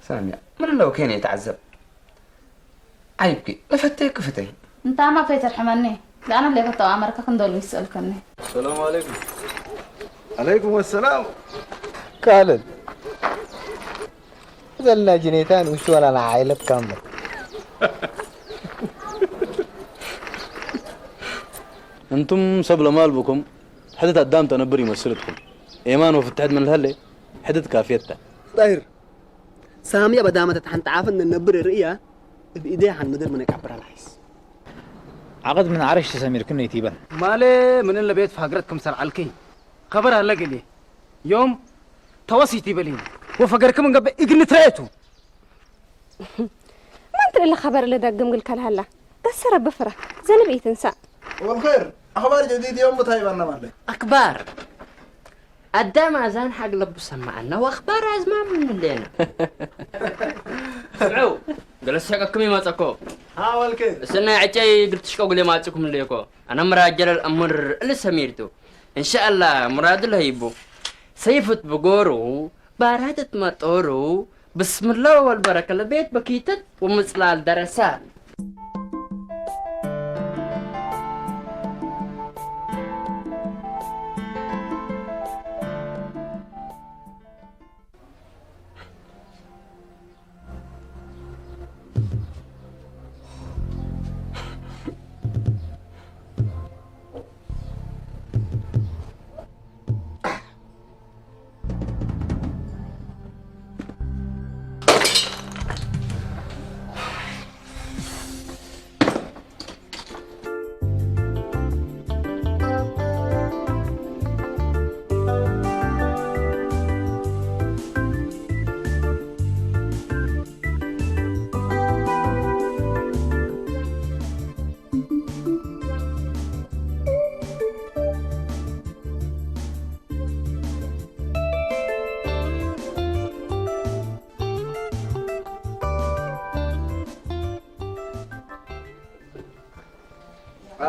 سامية من لو كان يتعذب عيبكي لفتيك فتي انت ما في ترحمني لا انا اللي فتو امرك كن دول يسالكني. السلام عليكم. عليكم السلام. كالد زلنا جنيتان وشو انا عائلة كاملة. انتم سبل مال بكم حدث قدام تنبري مسيرتكم ايمان وفتحت من الهله حدث كافيتها طاهر سامية بدامة تحنت عافن النبر الرئية بإيديها عن مدير من يكبر الحيس عقد من عرش تسمير كنا يتيبا مالي من اللي بيت فقرتكم سر على خبرها لقي لي يوم توصي تيبلين وفقركم من قبل إقني تريتو ما انت اللي خبر اللي دقم قلك هلا تسرى بفرة زين بقيت تنسى والخير أخبار جديد يوم بتايب أنا مالي أخبار قدام أذان حق لبو سمعنا وأخبار أزمان من اللينا سمعوا جلس حقكم ما تكو ها والكيف السنة عجي قلت شكو قولي ما تكم ليكو أنا مراجل الأمر اللي سميرتو إن شاء الله مراد الله يبو سيفت بقورو بارادت مطورو بسم الله والبركة لبيت بكيتت ومثلال درسات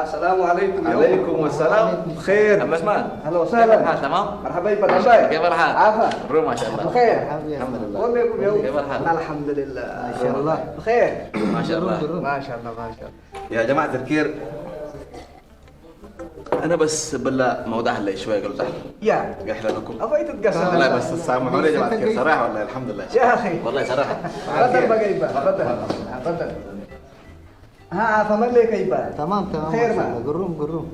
السلام عليكم. عليكم السلام. بخير أبو عثمان هلا وسهلا. تمام مرحبا بك الله. كيف الحال؟ عافا الروم ما شاء الله بخير الحمد لله وين يوم كيف الحال؟ الحمد لله ما شاء الله بخير ما شاء الله ما شاء الله ما شاء الله. يا جماعة الخير أنا بس بالله موضوع اللي شوي قلت يا أحلى لكم أبغى تتقصد والله بس سامحوني يا جماعة الخير صراحة والله الحمد لله يا أخي والله صراحة بدل بقى يبقى بدل ها عافا ما لك يبقى تمام خير ما قروم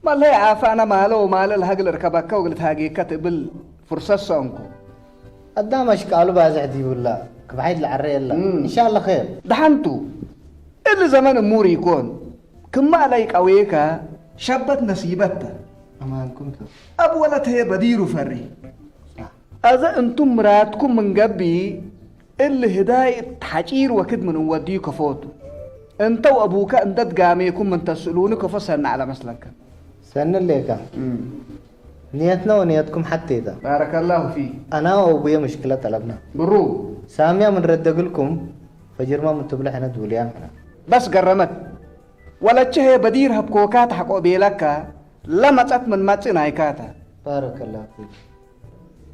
ما لي عافا أنا ماله ومال الهجل ركبك وقلت هاجي كتب فرصة صنكو قدام اشكاله بازعدي ولا كبعيد العري يلا ان شاء الله خير دحنتو اللي زمان امور يكون كما عليك اويكا شبت نصيبتها امان كنت ابولت هي بدير فري اذا انتم مراتكم من قبي اللي هداية حجير وكد من وديك فوتو انت وابوك انت تقاميكم من تسألونك فسألنا على مسلك سنة الليكا نيتنا ونيتكم حتى إذا بارك الله فيك أنا وأبويا مشكلة طلبنا برو سامية من رد لكم فجر ما منتبلح أنا دوليان بس قرمت ولا تشهي بديرها بكوكات حق أبيلك لما تأت من ماتسين هايكاتها بارك الله فيك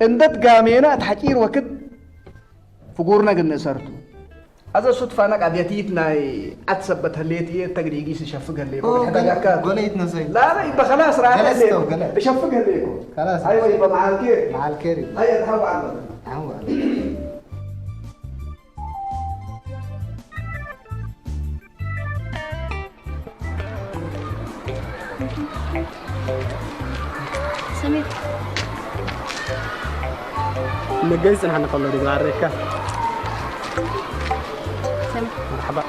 اندت قامينا تحجير وكد فقورنا قلنا سرتو هذا صدفة أنا قاعد يتيتنا أتثبت هالليتي تقريجي سشفق هالليكو قليت نسي لا يبقى خلاص راح شفق هالليكو خلاص أيوة يبقى مع الكير مع الكيري هيا تحوى عنه سمير نجيس إن إحنا قلنا دي عريكة سمير مرحبا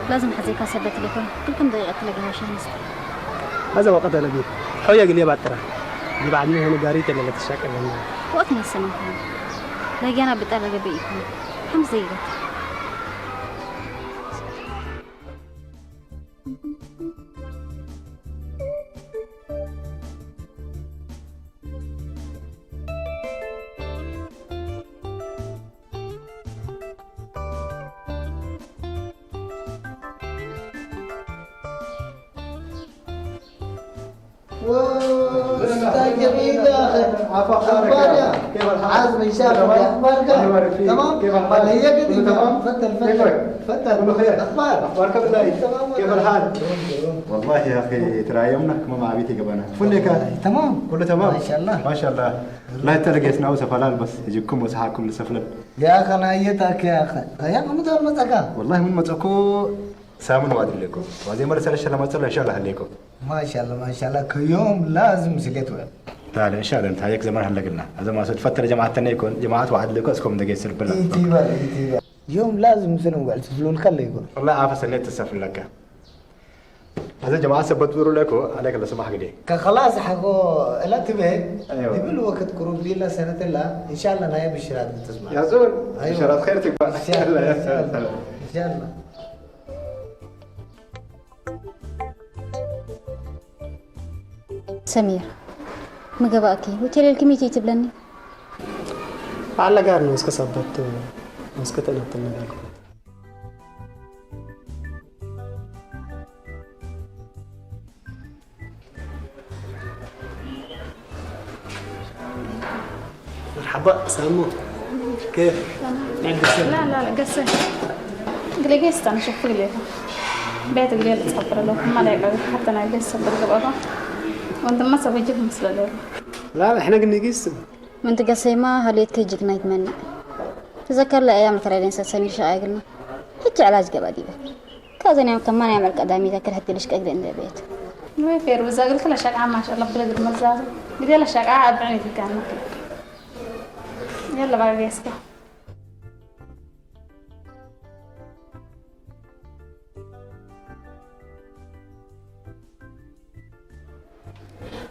لازم حزيك أثبت لكم كم دقيقة تلاقيها عشان هذا وقت أنا بيه حويا قليا بعد ترى دي بعد منه هنا قاريت اللي تشاكل لنا وقتنا السنة لاقي أنا بتقلق بيكم كم زيك جميلة عفا خارج كيف الحال؟ عازم ان شاء الله. اخبارك؟ تمام؟ كيف الحال؟ هي كده تمام؟ تفضل كيفك؟ تفضل. كله خير. اخبارك بالله. تمام. كيف الحال؟ والله يا اخي ترى يومنا ما بيتي قبنا فلك تمام كله تمام ما شاء الله. ما شاء الله. لا تلقيتنا وسفلال بس يجيكم وسحاكم لسفلل. يا اخي انا ايتك يا اخي. يا متى المسكه؟ والله من متكو سامن وعد لكم وزي ما رسل الشلا ما ان شاء الله عليكم. ما شاء الله ما شاء الله كيوم لازم سليت وين. تعال ان شاء الله انت هيك زمان هلا قلنا اذا ما صرت فتره جماعه يكون جماعات وعد لكم اسكم دقي يصير بالله. ايتي يوم لازم سنو بعد تفلون خلي يقول. والله عارف سنيت تسافر لك. هذا جماعه سبت بيرو لكم عليك الله سمح قدي. كخلاص حقو لا تبه. أيوة. تبي وقت قروب لي لا سنه لا ان شاء الله نهايه بالشرات تسمع. يا زول أيوة. اشارات خير تقبل ان شاء الله يا ان شاء الله ان شاء الله. سمير مقباكي وتلي الكميتي تبلني على قارن مسك صبت مسكت انا تنقل. مرحبا سامو كيف؟ لا قصة قلي قيست أنا شوف قليها بيت قليل تصبر له ما لا يقعد حتى أنا قيست بالقبضة وأنت ما سوي جيب مثل له. لا احنا قلنا قيست من تقصي ما هليت كيجيك نايت مني تذكر لي أيام الكريدين سمير شاي قلنا حتى علاج قبادي به كذا يوم كمان يعمل قدامي ذكر حتى ليش كأجل عند البيت. ما يفير وإذا قلت له شقعة ما شاء الله بلد المزازة قلت له شقعة أبعني في كانك يلا بقى قيسك.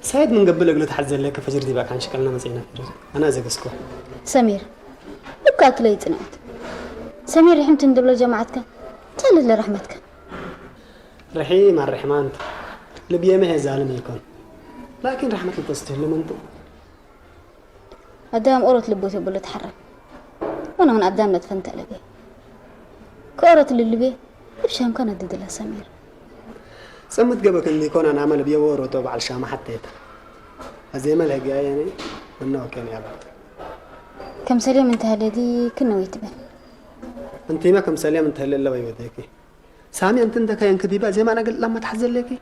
سعيد من قبل قلت حزن لك فجر دي باك عن شكلنا مزينا انا زقسكو سمير بكاك لي تنات سمير رحمت ندبل جماعتك تل لرحمتك رحيم الرحمن لبيه ما هي ظالم يكون لكن رحمة تستهل من انتو قدام قرط لبوتي بقول تحرك وانا من قدام لا تفنت لبي كورت اللي بيه بشام كان ضد لها سمير سمت قبك اللي يكون انا عمل بيه وروتو على الشام حطيته زي ما لقى يعني انه كان يعبط كم سليم انت هلدي كنا ويتبه انت ما كم سليم انت هلا ويوديكي سامي انت عندك ين كذبه زي ما انا قلت لما تحزن لكي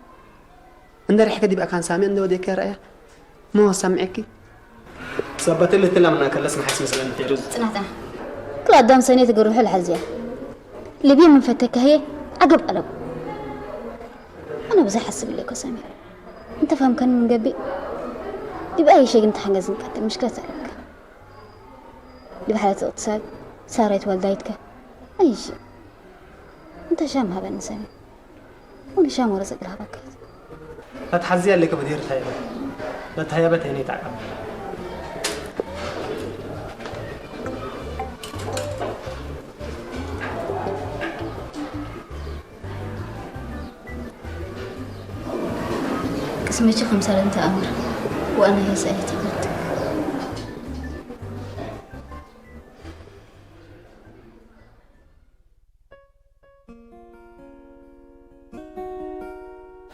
عند ريح كذبه كان سامي عنده وديك رايه ما هو سامعكي ثبت اللي تلمنا كلسنا حس مثلا انت رز سنتها كل قدام سنه تقول روح الحزيه اللي بيه من فتك هي عقب قلب انا بزي حسب لك سمير انت فاهم كان من قبل يبقى اي شيء انت حنجز انت المشكله تلك دي بحالة اتصال صارت والدايتك اي شيء انت شامها بين سمير وانا شام ورزق لها بكت لا تحزي اللي كبدير تهيبه لا تهيبت هني تعقب اسمي خمسة انت امر وانا هي سألتك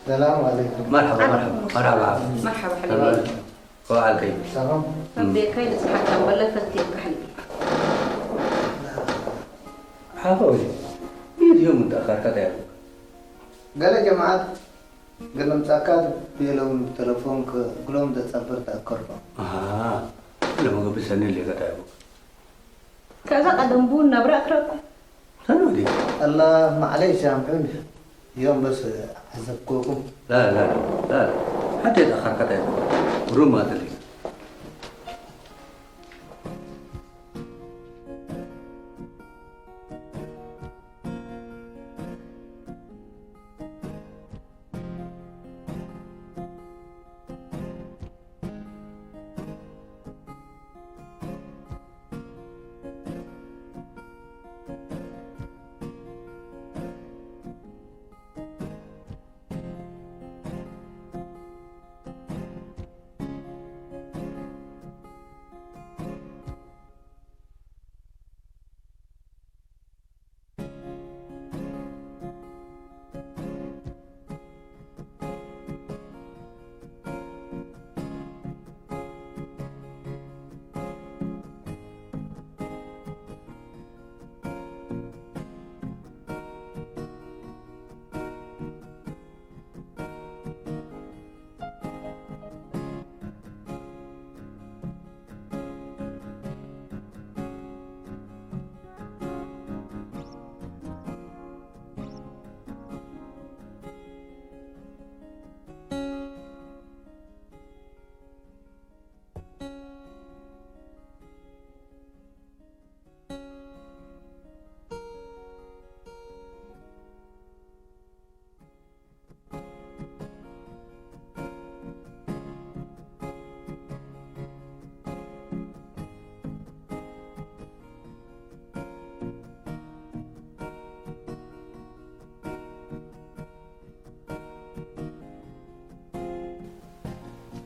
السلام عليكم. مرحبا مرحبا حبيبي. هو على كيف؟ تمام. بدي كاين صحتك ولا فتيك بحلبي. حافظي. يوم متأخر كذا. قال يا جماعة قال مساكات بيلون تلفونك قلهم ده سافرت أكرفا. لما قبل سنة اللي كذا. كذا قدم بولنا برأكرك. سنة دي. الله معليش يا محمد. يوم بس حسبكوكم. لا حتى يتأخر كذا. روم هذا اللي.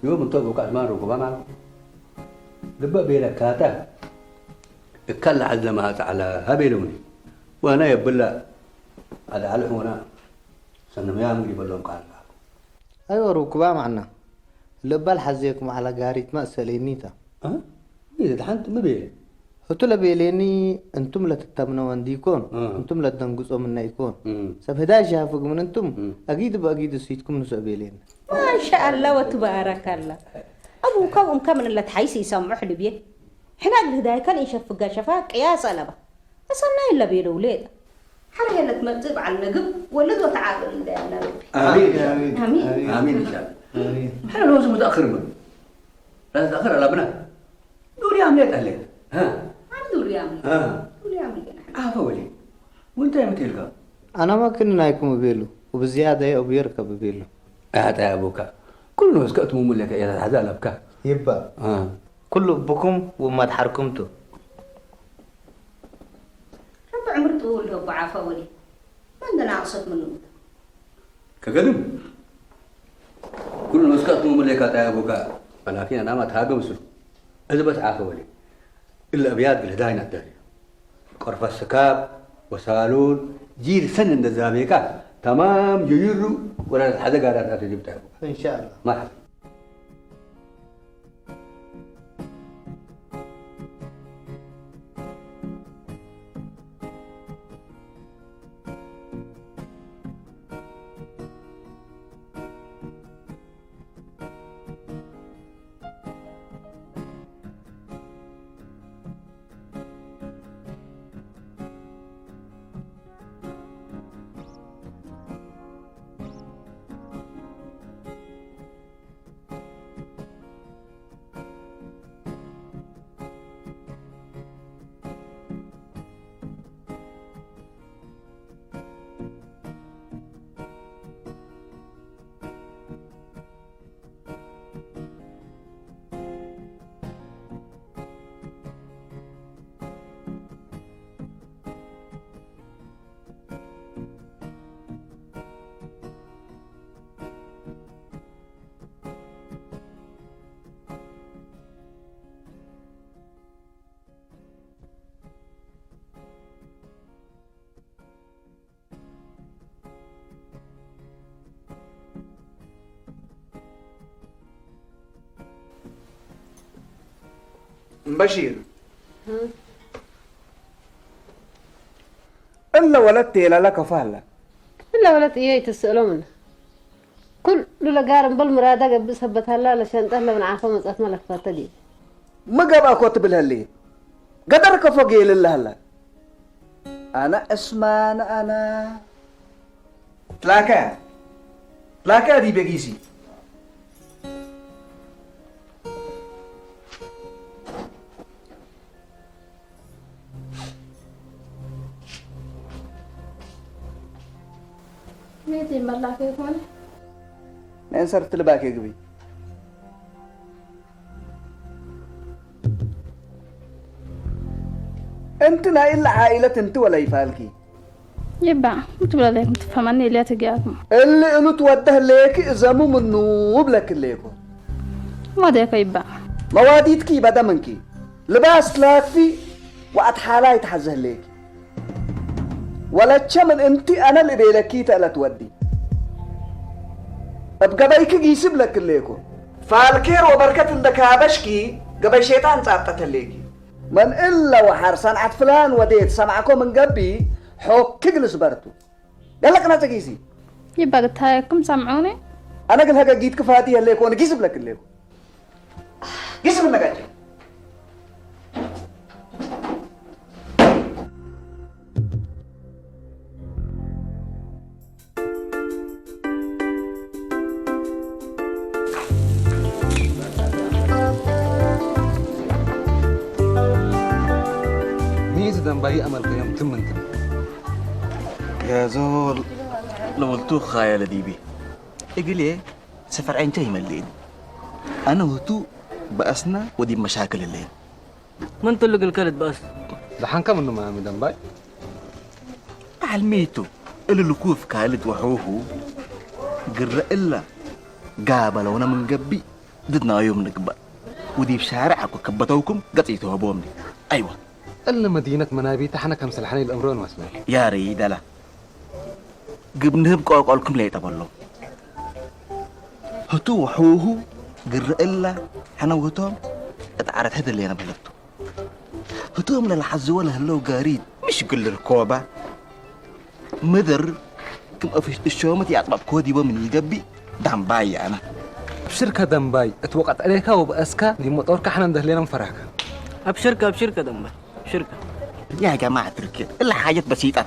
يوم انتو وقعت ما ركوبا معنا دبا بيلا كاتا اتكل عزمات على هبلوني وانا يبلا على هنا سنم يا مجي بلهم قال ايوه ركوبا معنا لبال حزيكم على قاريت ما سلينيتا إذا دحنت ما بيه هتو لبيليني انتم لا تتمنوا عنديكون انتم لا تنقصوا منا يكون سب هدا شافق من انتم اكيد باكيد سيتكم نسبيلين ما شاء الله وتبارك الله ابوك وام كمن اللي تحيسي يسمح لي بيه احنا الهدايه كان يشفق شفاك قياس لبا اصلنا الا بيلوليد حريه لك مكتوب على النقب ولد وتعادل اللي انا امين امين امين ان شاء الله امين احنا لازم متاخر من لا تاخر على ابناء دوري عملت عليك ها دوري عملت ها دوري عملت عفوا ولي وانت يا متلقى انا ما كنا نايكم بيلو وبزياده او بيركب بيلو هذا يا ابوك كل ناس كاتموا ملك يا هذا لبك يبا كله بكم وما تحركمتوا ربع عمر طول له بعفا ولي ما عندنا عصب منه كقدم كل ناس كاتموا ملك يا ابوك ولكن انا ما تهاجم سلو اذا بس عفوا ولي الا ابيات بالهدايه الداري قرف السكاب وسالون جيل سن الزاميكا تمام جيرو ولا حدا قاعد تجيبتها ان شاء الله مرحبا بشير إلا ولدت إلى لك فهلا إلا ولدت إيه تسألوا منه كل لولا قارن بالمرادة قبل سبت هلا لشان تهلا من عافا مزقت ملك فاتدي ما قبا كتب الهلي قدرك فوقي لله هلا أنا اسمان أنا تلاكا دي بيجيسي ميتي ملاك يكون ننسر تلباك يقبي انتنا إلا عائلة انت ولا يفالكي يبا متبلا ليك متفهمني اللي تجاكم اللي انو توده ليك إزامو منو بلك ليكو ما ديك يبا مواديتكي بدا منكي لباس لاكفي وأتحالا يتحزه ليك ولا تشمن انت انا اللي بيلكي تالا تودي ابقى بيك يسيب لك الليكو فالكير وبركة عندك هابشكي قبل شيطان تعطت الليكي من الا وحر صنعت فلان وديت سمعكم من قبي حوك كجلس برتو قال لك انا تقيسي يبقى قلت هايكم سمعوني انا قال هكا جيت كفاتي الليكو وانا يسيب لك الليكو يسيب لك اجي باي أمل قيام تمنت يا زول لو قلتو خايا لديبي اقول ايه سفر عين تهي ملين انا وتو بأسنا ودي مشاكل الليل من طلق الكلد بأس دحان كم انه ما مدام باي علميتو اللي لكوف كالد وحوهو قرر إلا قابل وانا من قبي ضدنا يوم نقبل ودي بشارعك وكبتوكم قطيتوها بومني أيوة إلا مدينة منابيت حنا كم سلحني الأمرون واسمعي يا ريد لا قبنهم قولكم ليه تبلو هتو وحوه قر إلا حنا وهتوم اتعرض هذا اللي أنا بلغته هتوم من الحزوة لهلو قاريد مش كل الكوبة مدر كم أفش الشومة يعطب كودي ومن يقبي دعم باي أنا بشركة دمباي اتوقعت عليك وبأسكا دي موتورك حنا ندهلينا مفرحك بشركة دمباي شركة يا جماعة تركيا إلا حاجات بسيطة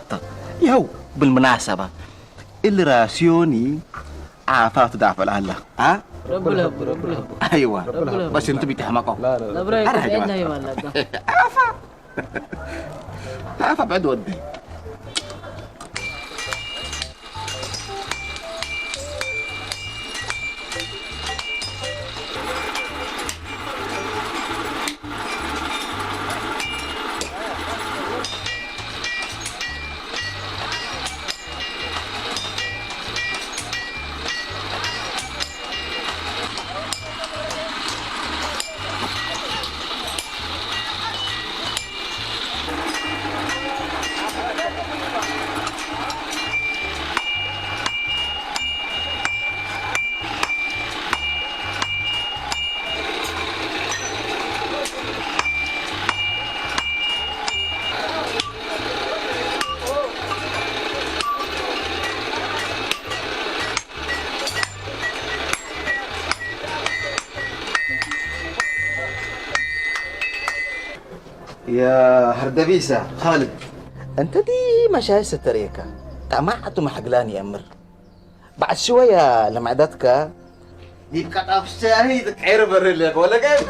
يهو بالمناسبة اللي راسيوني عافات ضعف الله ها رب الهب ايوه بس انتوا بتحمقوا لا برايك بعدنا يا ولد عافا بعد ودي يا هردبيسة خالد انت دي مشاهد ستريكا طمعت محقلاني امر بعد شوية لمعدتك دي بقطع في الشاهي تكعير بريلك ولا كيف؟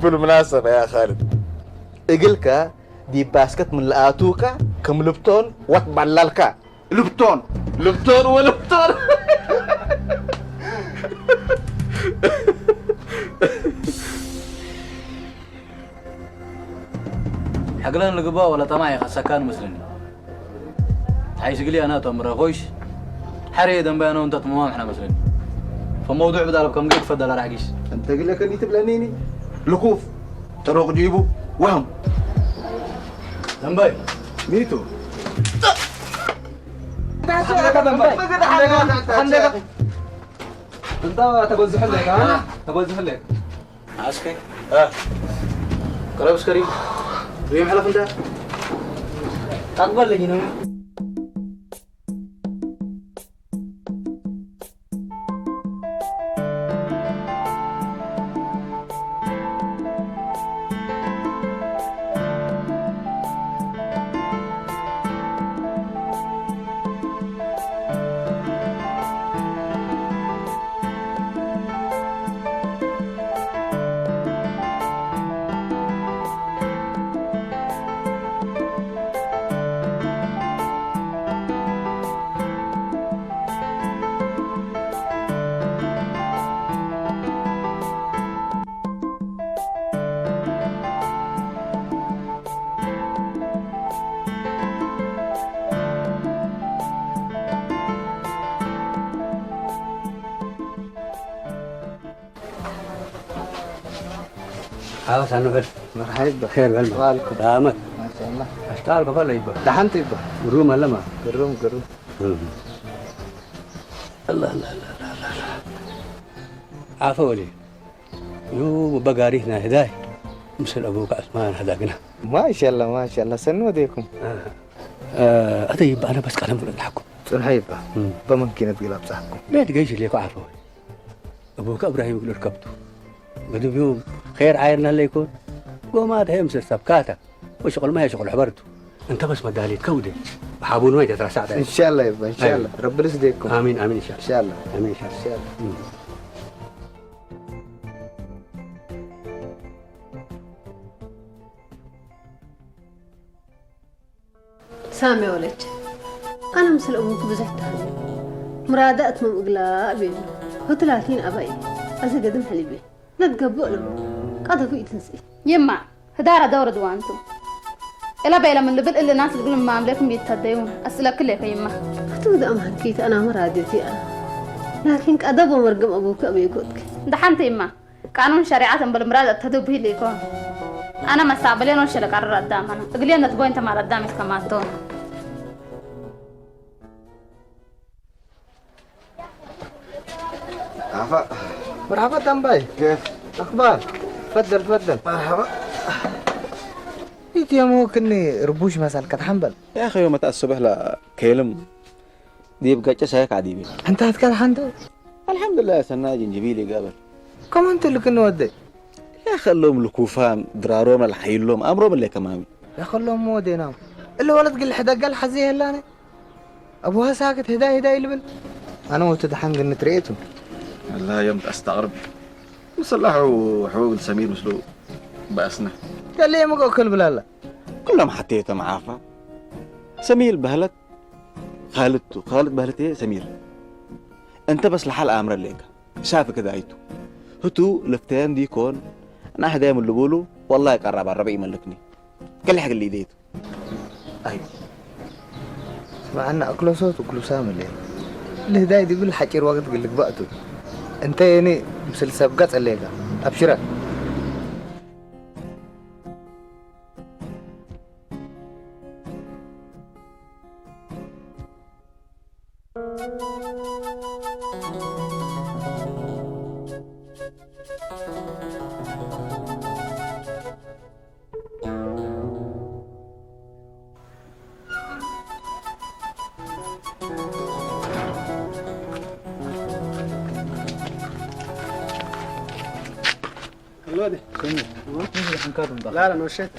بالمناسبة يا خالد اقلك دي باسكت من لقاتوكا كم لبتون واتبللك لبتون ولبتون حقلان لقبا ولا طمعي سكان مسلمين حيث قلي أنا تمر غوش حريدا بينا وانت تمام احنا مسلمين فموضوع بدالكم قلت فضل راعيش انت قل لك اني تبلانيني لكوف تروق جيبه وهم دمباي ميتو انت تقول زحلك ها تقول زحلك عسكري كلام كريم ريم حلف انت تقبل لي نو عاوز عنه بس مرحبا خير بالله وعليكم دامك ما شاء الله اشتغل قبل يبقى دحنت يبقى قروم ولا ما قروم الله لا عفوا لي يو بقاري هنا هداي مثل ابوك عثمان هداقنا ما شاء الله سنو ديكم أطيب أنا بس كلام بقول لكم مرحبا بممكن تقول بصحكم لا تجيش ليكو عفوا أبوك إبراهيم يقول ركبته قدو بيوم خير عايرنا اللي يكون قوم هذا يمسر سبكاته وشغل ما يشغل حبرته انت بس مدالي تكودي وحابون وين ترى ساعه ان شاء الله يبا ان شاء الله ربنا يسعدكم امين ان شاء الله امين ان شاء الله سامي ولد انا مثل ابوك بزحتها مرادات من اقلاء بينه هو 30 ابي ازقدم حليبي لا تقبل قد في تنسي يما هدارة دورة دوانتو إلا بيلا من لبل إلا ناس يقولون ما عملكم بيتهديون أسئلة كلها في يما فتود أمهن كيت أنا مرادتي أنا لكن أدب ومرقم أبوك أبي يقولك دحنتي إما قانون شريعة بالمراد تدوب هي اللي يكون أنا ما استعبلين وش اللي قرر قدام أنا أقولي أن تبغى أنت مع قدامي كمان تون عفا مرحبا تنباي كيف أخبار تفضل تفضل مرحبا إنت يا مو كني ربوش مثلا كتحنبل يا أخي يوم الصبح لا كيلم دي بقى هيك عديبي أنت هتكلم حندو الحمد لله سنا جنجبيلي قابل كم أنت اللي كنا ودي يا خلهم لكوفام دراروم الحيلهم أمرهم اللي كمان يا خلهم مو دينام اللي ولد قل حدا قال حزيه هلاني أبوها ساكت هداي هداي لبن أنا وتدحن قلنا تريته والله يوم أستغرب وصلحوا حقوق سمير وسلو بأسنا قال لي ما كل بلالا كلهم حطيته معافى سمير بهلت خالد بهلت سمير انت بس لحال امر ليك شافك دايتو هتو لفتان دي كون انا هدايا من اللي بقوله والله يقرب على الربع يملكني كل حاجه اللي ديته ايوه اسمع عنا اكلو صوت وكلو سامل اللي هدايا دي يقول حكير وقت يقول لك بقته انت يعني مسلسل بقص عليك ابشرك الوادي لا لا نوشيت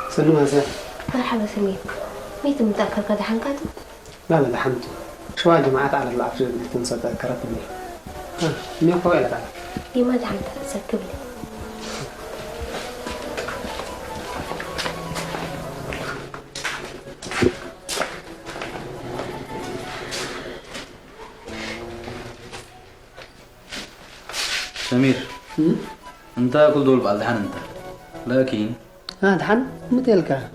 سنو هذا مرحبا سمير ميت متأكد كده حنكاتو لا لا دحنته شوية جماعات على العفريت اللي تنسى كرتني مين قوي تعال دي ما دحنت سكب لي سمير انت كل دول بعد دحن انت لكن دحن متى لك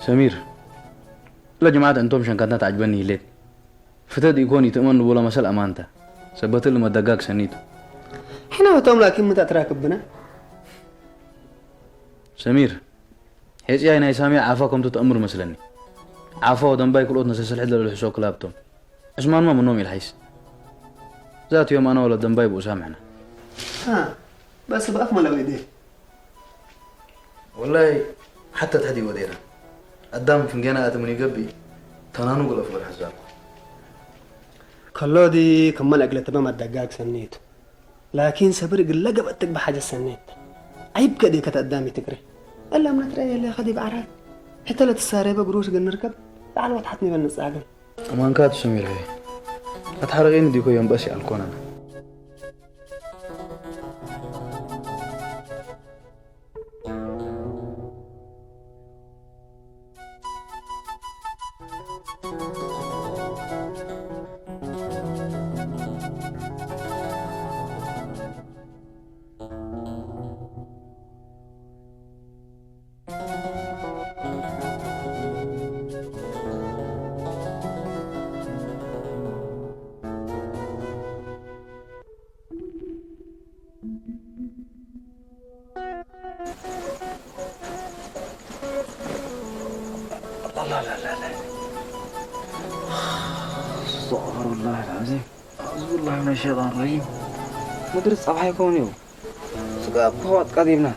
سمير لا جماعة انتم عشان كانت تعجبني ليت فتد يكون يتأمن ولا مسألة أمانته سبت لما دقاق سنيته حنا وتوم لكن متى تراكبنا سمير هيك يا هنا سامي عافاكم تتأمر مثلني عافا ودن باي كل أوتنا سلسل حد للحسوق كلابتم اسمان ما منهم الحيس ذات يوم أنا ولا دن باي بوسامحنا بس بأكمل ويديه والله حتى تهدي ودينا قدام فنجانا أتمني قبي تنانو قل أفضل حزاب كله دي كمال أقل تمام الدقاق سنيت لكن صبر قل لقبتك بحاجة سنيت عيب كده كتقدامي تكره إلا من ترى اللي خدي بعرات حتى لا تساري بقروش قل نركب تعال وتحطني بالنص عقل أمان كاتو سمير هاي أتحرقين ديكو يوم باسي على الكون أنا لا لا لا لا استغفر الله العظيم أعوذ بالله من الشيطان الرجيم مدرس صباح يكون يوم سقاط قوات قديمنا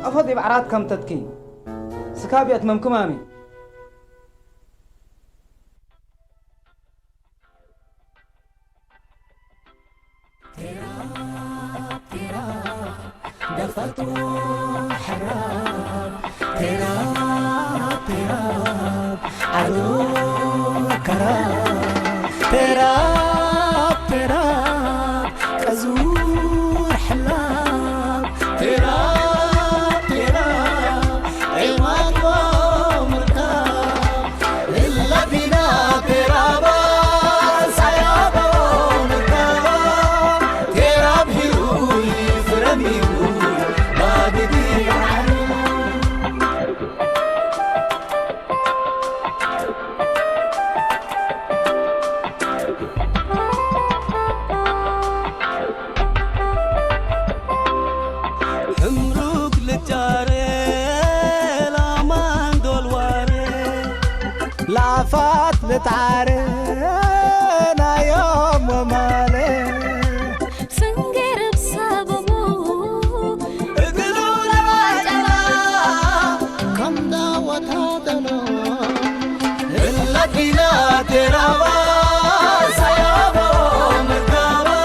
أفضي بعرات كم تدكين سكابي أتممكم آمين دفتو حرام تراب عدو كرام تراب بادي عري همروك للجاري لامان دولواري لعفات لتعارينا يوم ومالي سنجر بسببه اقلوا لواجنا كم دعوت هذا إلا كنا ترابا سيابا مرقابا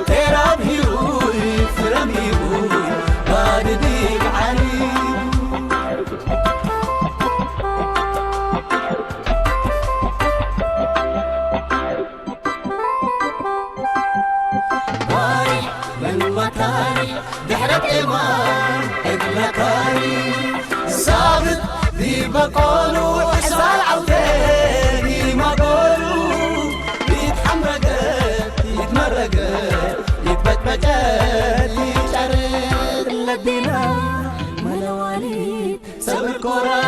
تراب هيوي فرم هيوي بارديك علي باري من مطاري دحرك إيمان إقلكاري صابت دي بقولوا حسال عوتاني ما قولوا يتحمرقت يتمرقت يتبتبتت يتشرد للدينا ملواليد صبر كورا